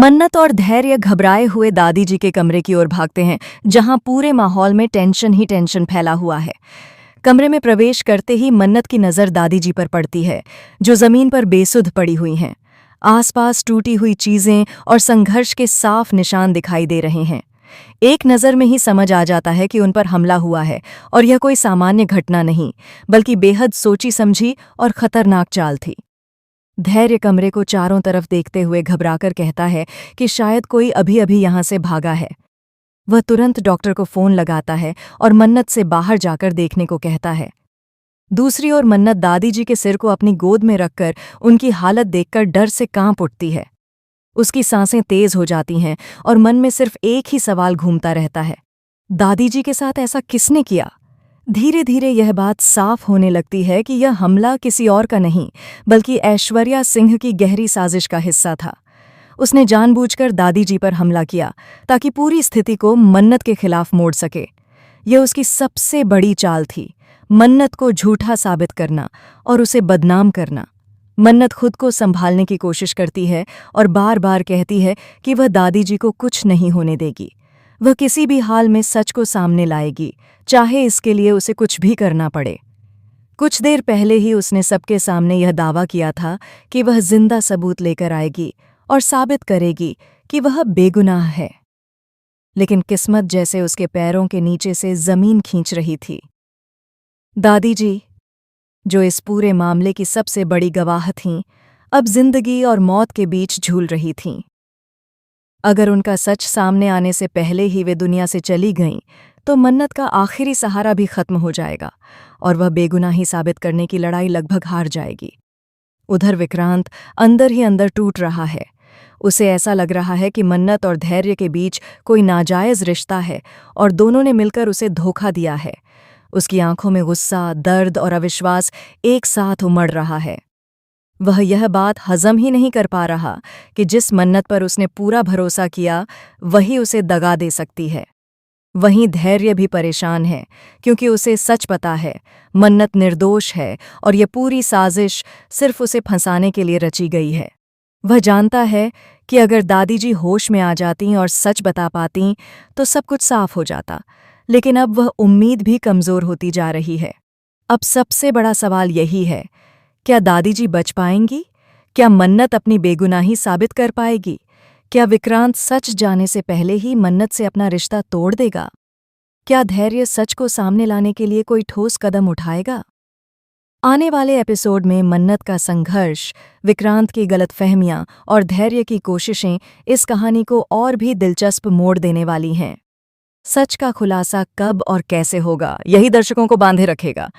मन्नत और धैर्य घबराए हुए दादी जी के कमरे की ओर भागते हैं, जहां पूरे माहौल में टेंशन ही टेंशन फैला हुआ है। कमरे में प्रवेश करते ही मन्नत की नज़र दादी जी पर पड़ती है, जो जमीन पर बेसुध पड़ी हुई हैं। आसपास टूटी हुई चीजें और संघर्ष के साफ निशान दिखाई दे रहे हैं। एक नज़र में ही समझ आ जाता है कि उन पर हमला हुआ है, और यह कोई सामान्य घटना नहीं, बल्कि बेहद सोची समझी और खतरनाक चाल थी। धैर्य कमरे को चारों तरफ देखते हुए घबराकर कहता है कि शायद कोई अभी अभी यहां से भागा है। वह तुरंत डॉक्टर को फोन लगाता है और मन्नत से बाहर जाकर देखने को कहता है। दूसरी ओर मन्नत दादी जी के सिर को अपनी गोद में रखकर उनकी हालत देखकर डर से कांप उठती है। उसकी सांसें तेज हो जाती हैं और मन में सिर्फ एक ही सवाल घूमता रहता है, दादी जी के साथ ऐसा किसने किया? धीरे धीरे यह बात साफ होने लगती है कि यह हमला किसी और का नहीं, बल्कि ऐश्वर्या सिंह की गहरी साजिश का हिस्सा था। उसने जानबूझकर दादी जी पर हमला किया ताकि पूरी स्थिति को मन्नत के खिलाफ मोड़ सके। यह उसकी सबसे बड़ी चाल थी, मन्नत को झूठा साबित करना और उसे बदनाम करना। मन्नत खुद को संभालने की कोशिश करती है और बार बार कहती है कि वह दादी जी को कुछ नहीं होने देगी। वह किसी भी हाल में सच को सामने लाएगी, चाहे इसके लिए उसे कुछ भी करना पड़े। कुछ देर पहले ही उसने सबके सामने यह दावा किया था कि वह जिंदा सबूत लेकर आएगी और साबित करेगी कि वह बेगुनाह है। लेकिन किस्मत जैसे उसके पैरों के नीचे से जमीन खींच रही थी। दादी जी, जो इस पूरे मामले की सबसे बड़ी गवाह थीं, अब जिंदगी और मौत के बीच झूल रही थीं। अगर उनका सच सामने आने से पहले ही वे दुनिया से चली गईं, तो मन्नत का आखिरी सहारा भी खत्म हो जाएगा और वह बेगुनाही साबित करने की लड़ाई लगभग हार जाएगी। उधर विक्रांत अंदर ही अंदर टूट रहा है। उसे ऐसा लग रहा है कि मन्नत और धैर्य के बीच कोई नाजायज रिश्ता है और दोनों ने मिलकर उसे धोखा दिया है। उसकी आंखों में गुस्सा, दर्द और अविश्वास एक साथ उमड़ रहा है। वह यह बात हजम ही नहीं कर पा रहा कि जिस मन्नत पर उसने पूरा भरोसा किया, वही उसे दगा दे सकती है। वहीं धैर्य भी परेशान है, क्योंकि उसे सच पता है मन्नत निर्दोष है और ये पूरी साजिश सिर्फ उसे फंसाने के लिए रची गई है। वह जानता है कि अगर दादी जी होश में आ जातीं और सच बता पातीं तो सब कुछ साफ हो जाता, लेकिन अब वह उम्मीद भी कमज़ोर होती जा रही है। अब सबसे बड़ा सवाल यही है, क्या दादी जी बच पाएंगी? क्या मन्नत अपनी बेगुनाही साबित कर पाएगी? क्या विक्रांत सच जाने से पहले ही मन्नत से अपना रिश्ता तोड़ देगा? क्या धैर्य सच को सामने लाने के लिए कोई ठोस कदम उठाएगा? आने वाले एपिसोड में मन्नत का संघर्ष, विक्रांत की गलतफहमियां और धैर्य की कोशिशें इस कहानी को और भी दिलचस्प मोड़ देने वाली हैं। सच का खुलासा कब और कैसे होगा, यही दर्शकों को बांधे रखेगा।